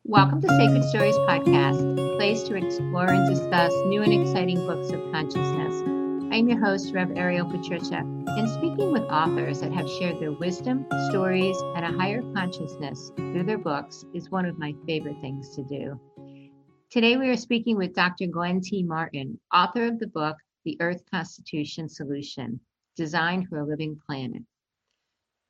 Welcome to Sacred Stories Podcast, a place to explore and discuss new and exciting books of consciousness. I'm your host, Rev Ariel Patricia, and speaking with authors that have shared their wisdom, stories, and a higher consciousness through their books is one of my favorite things to do. Today we are speaking with Dr. Glen T. Martin, author of the book, The Earth Constitution Solution, Designed for a Living Planet.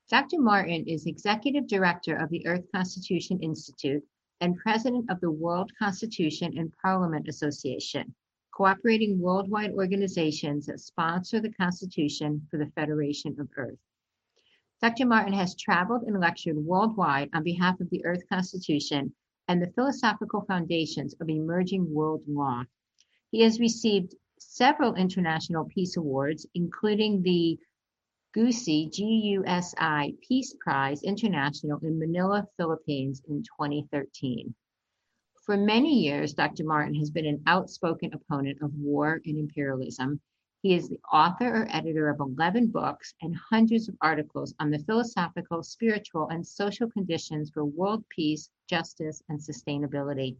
Dr. Martin is Executive Director of the Earth Constitution Institute and President of the World Constitution and Parliament Association, cooperating worldwide organizations that sponsor the Constitution for the Federation of Earth. Dr. Martin has traveled and lectured worldwide on behalf of the Earth Constitution and the philosophical foundations of emerging world law. He has received several international peace awards, including the GUSI, G-U-S-I, Peace Prize International in Manila, Philippines in 2013. For many years, Dr. Martin has been an outspoken opponent of war and imperialism. He is the author or editor of 11 books and hundreds of articles on the philosophical, spiritual, and social conditions for world peace, justice, and sustainability.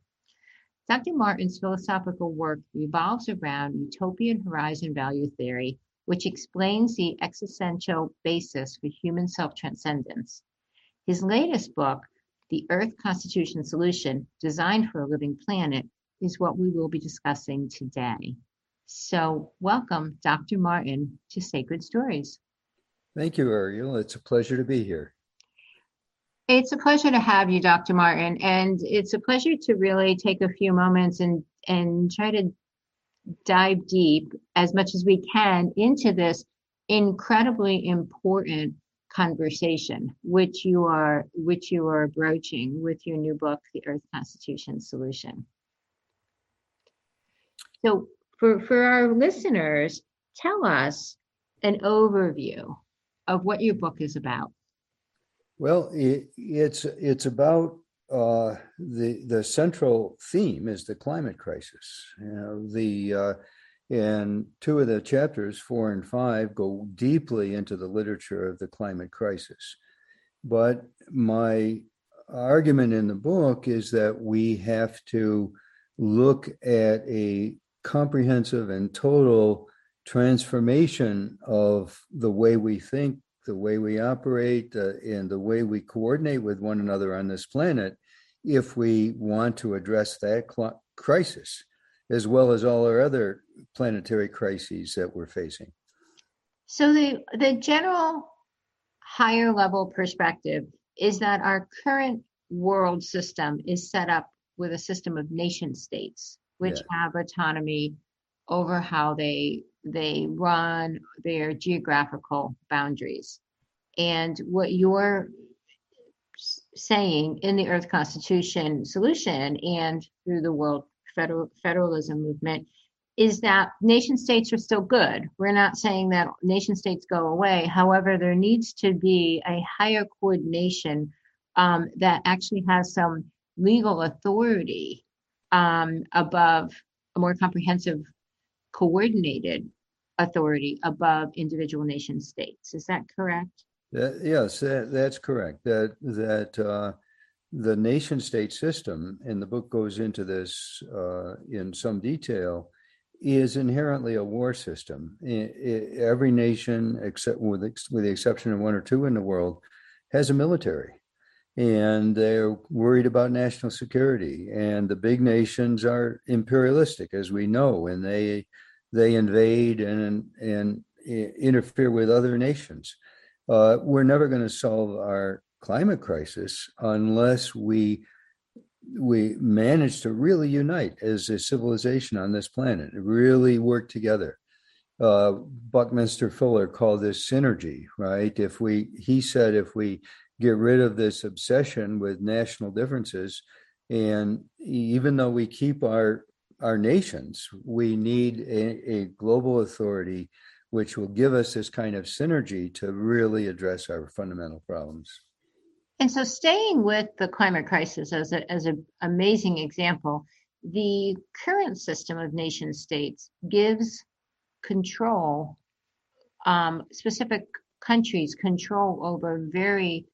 Dr. Martin's philosophical work revolves around utopian horizon value theory, which explains the existential basis for human self-transcendence. His latest book, The Earth Constitution Solution, Designed for a Living Planet, is what we will be discussing today. So welcome, Dr. Martin, to Sacred Stories. Thank you, Ariel. It's a pleasure to be here. It's a pleasure to have you, Dr. Martin, and it's a pleasure to really take a few moments and try to dive deep as much as we can into this incredibly important conversation, which you are broaching with your new book, The Earth Constitution Solution. So for our listeners, tell us an overview of what your book is about. Well, it's about the central theme is the climate crisis. And two of the chapters, 4 and 5, go deeply into the literature of the climate crisis. But my argument in the book is that we have to look at a comprehensive and total transformation of the way we think, the way we operate, and the way we coordinate with one another on this planet if we want to address that crisis, as well as all our other planetary crises that we're facing. So the general higher level perspective is that our current world system is set up with a system of nation states, which have autonomy over how they run their geographical boundaries. And what you're saying in the Earth Constitution Solution and through the world federalism movement is that nation states are still good. We're not saying that nation states go away. However, there needs to be a higher coordination that actually has some legal authority above a more comprehensive, coordinated authority above individual nation states. Is that correct? Yes, that's correct. That the nation state system, and the book goes into this in some detail, is inherently a war system. Every nation, except with the exception of one or two in the world, has a military, and they're worried about national security. And the big nations are imperialistic, as we know, and they invade and interfere with other nations. We're never going to solve our climate crisis unless we manage to really unite as a civilization on this planet, really work together. Buckminster Fuller called this synergy, right? He said if we get rid of this obsession with national differences, and even though we keep our nations, we need a global authority which will give us this kind of synergy to really address our fundamental problems. And so staying with the climate crisis as an amazing example, the current system of nation states gives control, specific countries control over very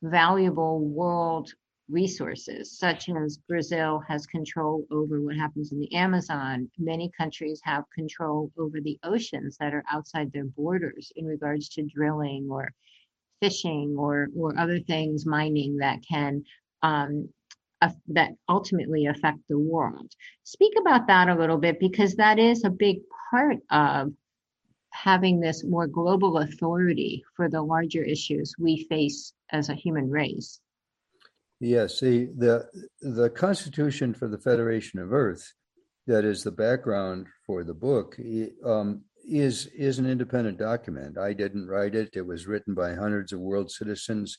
valuable world resources, such as Brazil has control over what happens in the Amazon. Many countries have control over the oceans that are outside their borders in regards to drilling or fishing or other things, mining that can that ultimately affect the world. Speak about that a little bit, because that is a big part of having this more global authority for the larger issues we face as a human race. Yes, the Constitution for the Federation of Earth, that is the background for the book, is an independent document. I didn't write it. It was written by hundreds of world citizens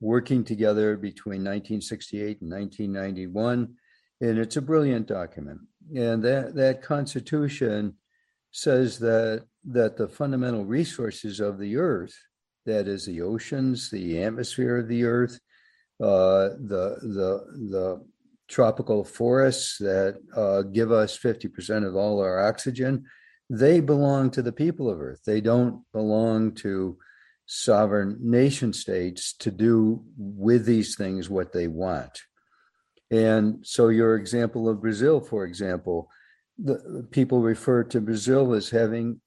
working together between 1968 and 1991, and it's a brilliant document. And that Constitution says that the fundamental resources of the Earth, that is the oceans, the atmosphere of the Earth, the tropical forests that give us 50% of all our oxygen, they belong to the people of Earth. They don't belong to sovereign nation states to do with these things what they want. And so your example of Brazil, for example, the people refer to Brazil as having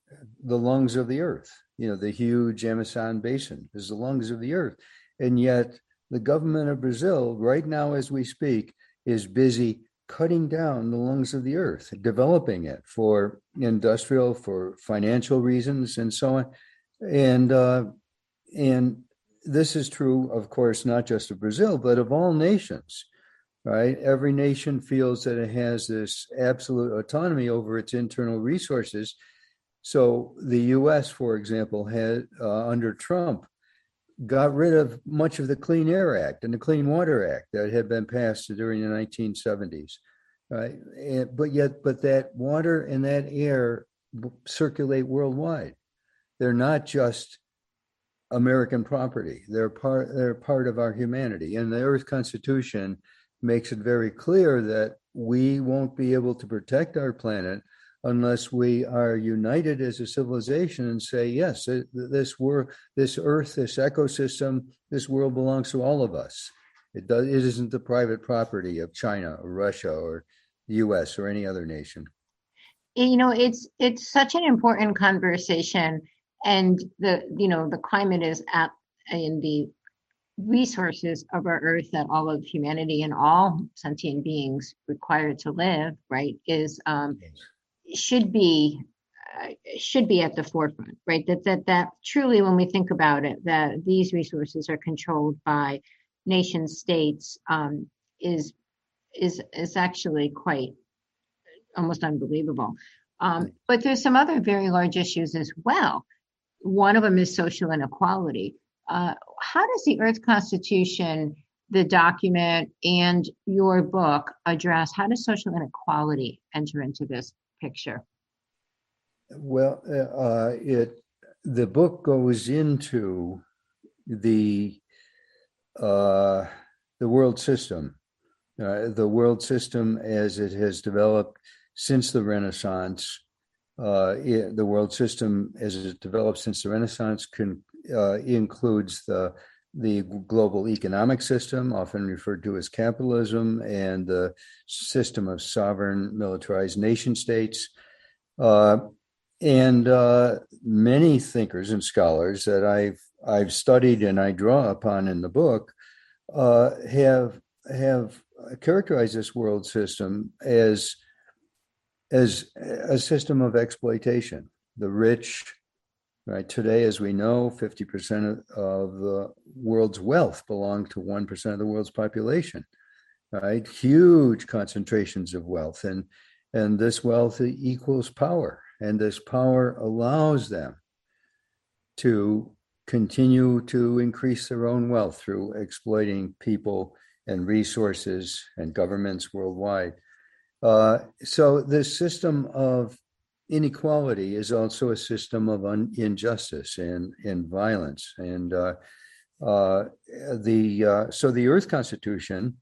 the lungs of the earth. The huge Amazon basin is the lungs of the earth. And yet the government of Brazil, right now as we speak, is busy cutting down the lungs of the earth, developing it for industrial, for financial reasons, and so on. And this is true, of course, not just of Brazil, but of all nations, right? Every nation feels that it has this absolute autonomy over its internal resources. So the U.S., for example, had under Trump, got rid of much of the Clean Air Act and the Clean Water Act that had been passed during the 1970s, right? But that water and that air circulate worldwide. They're not just American property. They're part of our humanity. And the Earth Constitution makes it very clear that we won't be able to protect our planet unless we are united as a civilization and say, yes, this Earth, this ecosystem, this world belongs to all of us. It isn't the private property of China or Russia or the US or any other nation. It's such an important conversation, and the climate is at in the resources of our earth that all of humanity and all sentient beings require to live, right, is should be at the forefront, right? That truly, when we think about it, that these resources are controlled by nation states, is actually quite almost unbelievable. But there's some other very large issues as well. One of them is social inequality. How does the Earth Constitution, the document, and your book address, how does social inequality enter into this picture? Well, the book goes into the world system, as it has developed since the Renaissance. The world system as it developed since the Renaissance includes the global economic system, often referred to as capitalism, and the system of sovereign militarized nation states. And many thinkers and scholars that I've studied and I draw upon in the book have characterized this world system as a system of exploitation. The rich, right, today, as we know, 50% of the world's wealth belong to 1% of the world's population, right? Huge concentrations of wealth, and this wealth equals power, and this power allows them to continue to increase their own wealth through exploiting people and resources and governments worldwide. So this system of inequality is also a system of injustice and violence. And so the Earth Constitution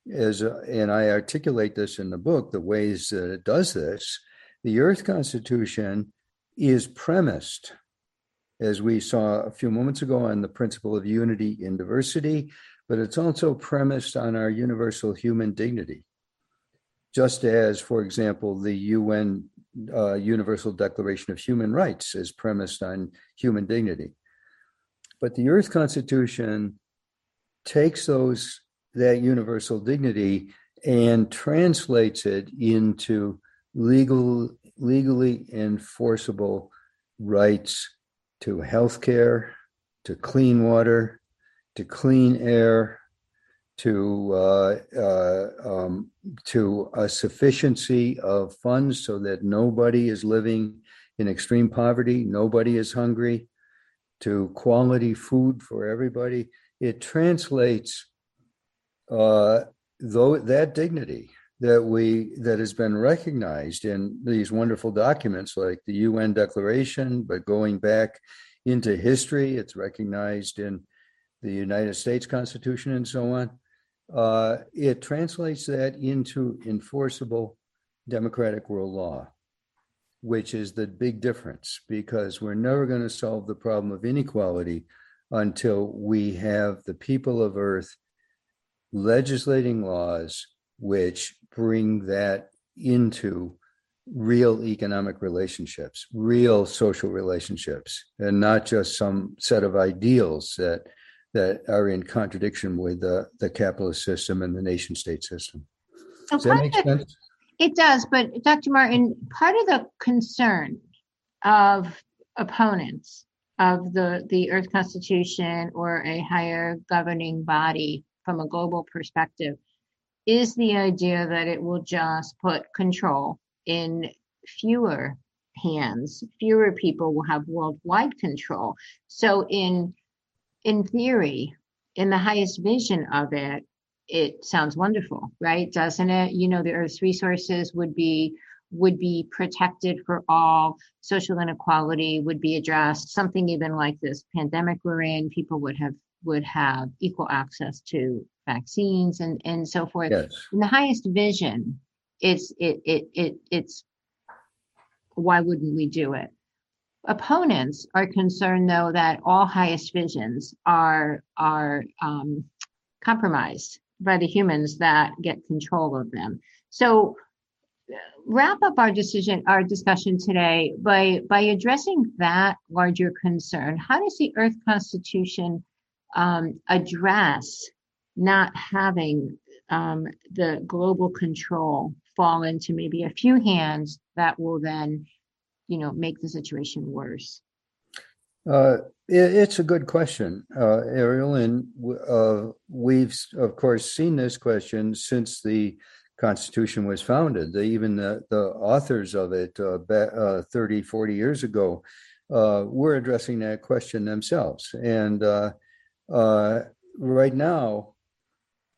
is, and I articulate this in the book, the ways that it does this. The Earth Constitution is premised, as we saw a few moments ago, on the principle of unity in diversity, but it's also premised on our universal human dignity. Just as, for example, the UN Universal Declaration of Human Rights is premised on human dignity. But the Earth Constitution takes that universal dignity and translates it into legally enforceable rights to health care, to clean water, to clean air, to a sufficiency of funds so that nobody is living in extreme poverty, nobody is hungry, to quality food for everybody. It translates that dignity that has been recognized in these wonderful documents like the UN Declaration, but going back into history, it's recognized in the United States Constitution and so on. It translates that into enforceable democratic rule law, which is the big difference, because we're never going to solve the problem of inequality until we have the people of Earth legislating laws which bring that into real economic relationships, real social relationships, and not just some set of ideals that are in contradiction with the capitalist system and the nation state system. So does that make sense? It does, but Dr. Martin, part of the concern of opponents of the Earth Constitution or a higher governing body from a global perspective is the idea that it will just put control in fewer hands. Fewer people will have worldwide control. So in theory, in the highest vision of it, it sounds wonderful, right? Doesn't it? You know, the Earth's resources would be protected for all, social inequality would be addressed, something even like this pandemic we're in, people would have equal access to vaccines and so forth. Yes. In the highest vision, it's why wouldn't we do it? Opponents are concerned, though, that all highest visions are compromised by the humans that get control of them. So wrap up our discussion today by addressing that larger concern. How does the Earth Constitution address not having the global control fall into maybe a few hands that will then, make the situation worse? It's a good question, Ariel, and we've, of course, seen this question since the Constitution was founded. Even the authors of it 30, 40 years ago were addressing that question themselves. And right now,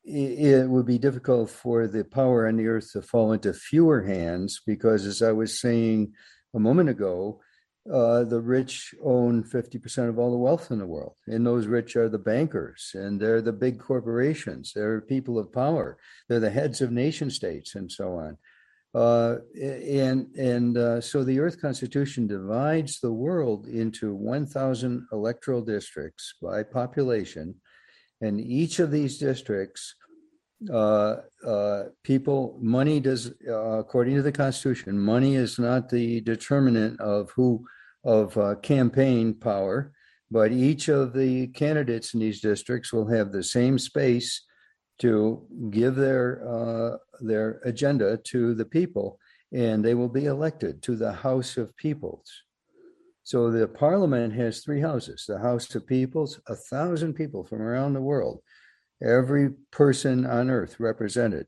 it would be difficult for the power on the earth to fall into fewer hands because, as I was saying a moment ago, the rich own 50% of all the wealth in the world. And those rich are the bankers, and they're the big corporations. They're people of power. They're the heads of nation states and so on. So the Earth Constitution divides the world into 1,000 electoral districts by population. And each of these districts, money does, according to the Constitution, money is not the determinant of campaign power, but each of the candidates in these districts will have the same space to give their agenda to the people, and they will be elected to the House of Peoples. So the Parliament has three houses: the House of Peoples, 1,000 people from around the world, every person on earth represented.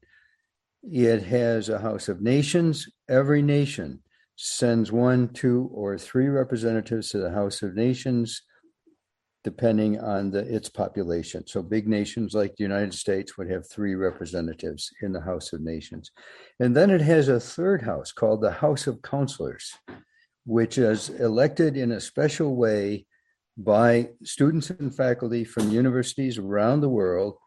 It has a House of Nations. Every nation sends 1, 2, or 3 representatives to the House of Nations, depending on its population. So big nations like the United States would have 3 representatives in the House of Nations. And then it has a third house called the House of Counselors, which is elected in a special way by students and faculty from universities around the world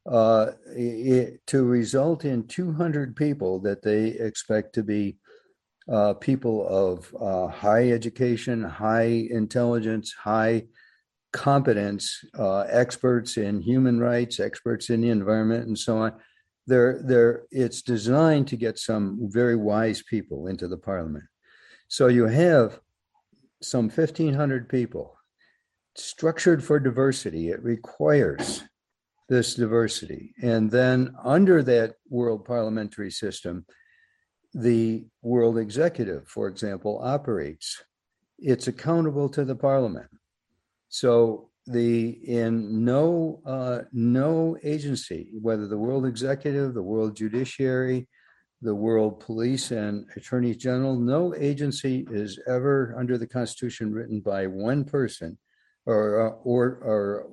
to result in 200 people that they expect to be people of high education, high intelligence, high competence, experts in human rights, experts in the environment, and so on. It's designed to get some very wise people into the parliament. So you have some 1,500 people structured for diversity. It requires this diversity. And then under that world parliamentary system, the world executive, for example, operates. It's accountable to the parliament. So no agency, whether the world executive, the world judiciary, the world police and attorneys general, no agency is ever under the Constitution written by one person or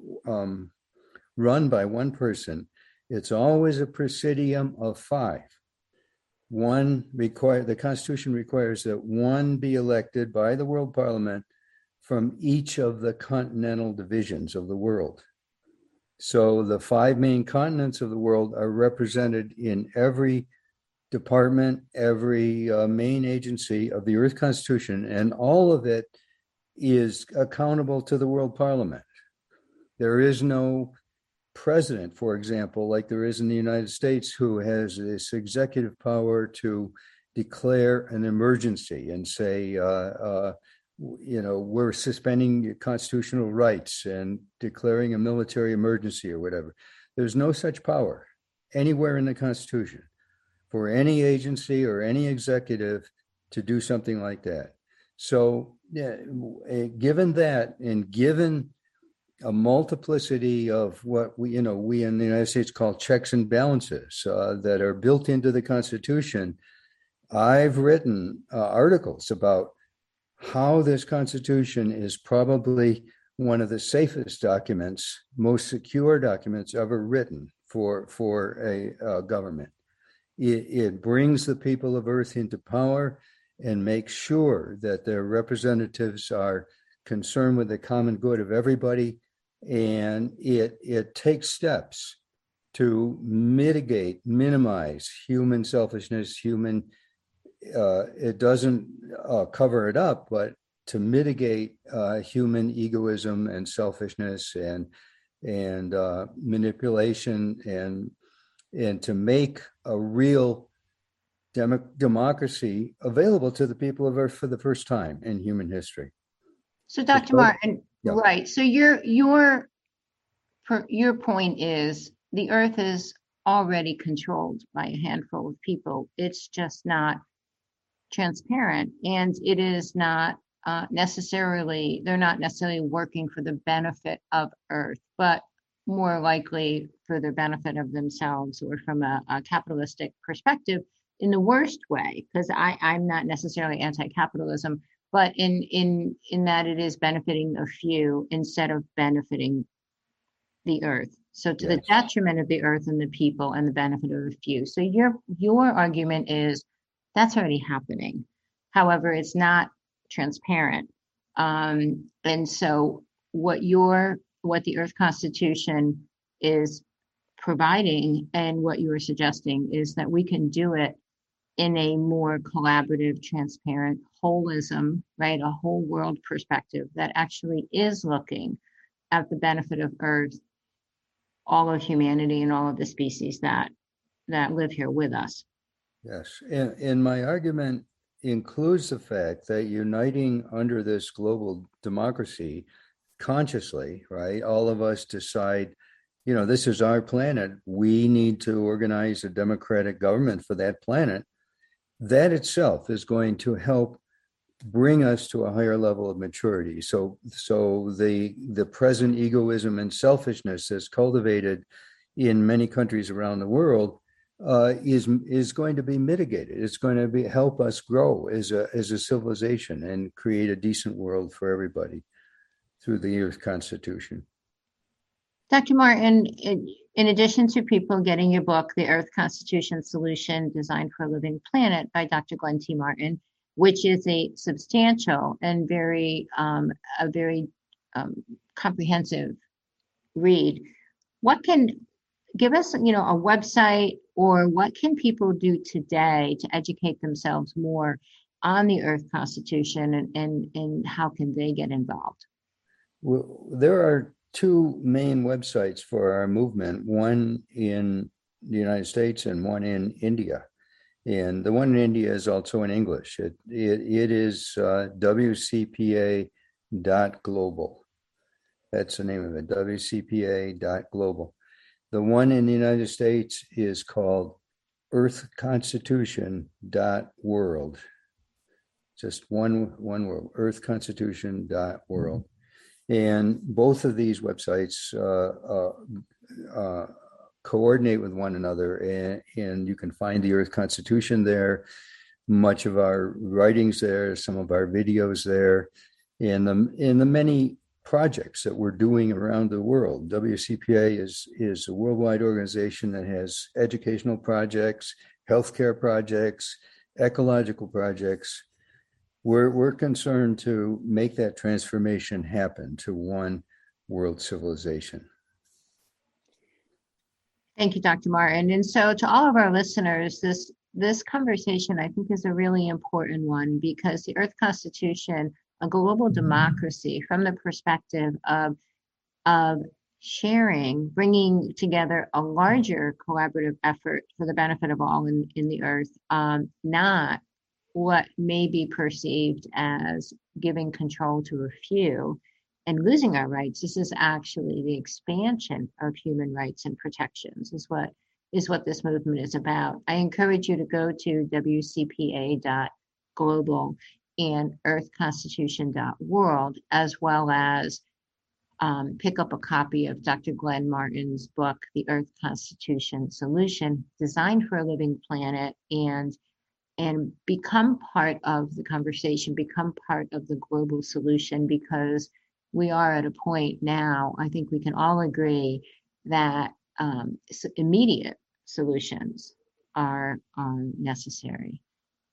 run by one person. It's always a presidium of five. The Constitution requires that one be elected by the world parliament from each of the continental divisions of the world. So the five main continents of the world are represented in every department, every main agency of the Earth Constitution, and all of it is accountable to the world parliament. There is no president, for example, like there is in the United States, who has this executive power to declare an emergency and say, we're suspending constitutional rights and declaring a military emergency or whatever. There's no such power anywhere in the Constitution for any agency or any executive to do something like that. So, given that, and given a multiplicity of what we in the United States call checks and balances that are built into the Constitution, I've written articles about how this Constitution is probably one of the safest documents, most secure documents ever written for a government. It brings the people of Earth into power and makes sure that their representatives are concerned with the common good of everybody. And it takes steps to minimize human selfishness, it doesn't cover it up, but to mitigate human egoism and selfishness and manipulation and to make a real democracy available to the people of Earth for the first time in human history. So, Dr. Martin, yeah. Right. So your point is the Earth is already controlled by a handful of people. It's just not transparent, and it is not they're not necessarily working for the benefit of Earth, but more likely for the benefit of themselves, or from a capitalistic perspective in the worst way, because I'm not necessarily anti-capitalism, but in that it is benefiting a few instead of benefiting the Earth. So to the detriment of the Earth and the people and the benefit of a few. So your argument is that's already happening. However, it's not transparent. And so what the Earth Constitution is providing and what you are suggesting is that we can do it in a more collaborative, transparent holism, right? A whole world perspective that actually is looking at the benefit of Earth, all of humanity and all of the species that live here with us. Yes, and my argument includes the fact that uniting under this global democracy consciously, right? All of us decide, this is our planet. We need to organize a democratic government for that planet. That itself is going to help bring us to a higher level of maturity. So the present egoism and selfishness that's cultivated in many countries around the world is going to be mitigated. It's going to help us grow as a civilization and create a decent world for everybody through the Earth Constitution. Dr. Martin, in addition to people getting your book, The Earth Constitution Solution Designed for a Living Planet by Dr. Glen T. Martin, which is a substantial and very comprehensive read, what can give us, a website, or what can people do today to educate themselves more on the Earth Constitution, and how can they get involved? There are two main websites for our movement, one in the United States and one in India. And the one in India is also in English. It is wcpa.global. That's the name of it, wcpa.global. The one in the United States is called earthconstitution.world. Just one word, earthconstitution.world. And both of these websites coordinate with one another, and you can find the Earth Constitution there, much of our writings there, some of our videos there, and the many projects that we're doing around the world. WCPA is a worldwide organization that has educational projects, healthcare projects, ecological projects. We're concerned to make that transformation happen to one world civilization. Thank you, Dr. Martin. And so to all of our listeners, this conversation, I think, is a really important one, because the Earth Constitution, a global democracy from the perspective of sharing, bringing together a larger collaborative effort for the benefit of all in the earth, not what may be perceived as giving control to a few and losing our rights. This is actually the expansion of human rights and protections is what this movement is about. I encourage you to go to wcpa.global and earthconstitution.world, as well as pick up a copy of Dr. Glen Martin's book, The Earth Constitution Solution, Designed for a Living Planet, and become part of the conversation, become part of the global solution, because we are at a point now, I think we can all agree that immediate solutions are necessary.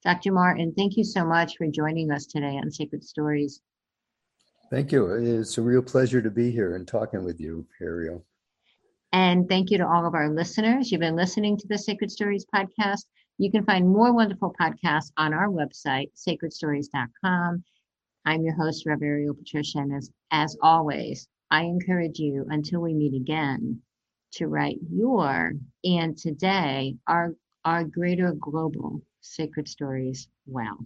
Dr. Martin, thank you so much for joining us today on Sacred Stories. Thank you. It's a real pleasure to be here and talking with you, Ariel. And thank you to all of our listeners. You've been listening to the Sacred Stories podcast. You can find more wonderful podcasts on our website, sacredstories.com. I'm your host, Rev. Ariel Patricia, and as always, I encourage you, until we meet again, to write your and today our greater global sacred stories well.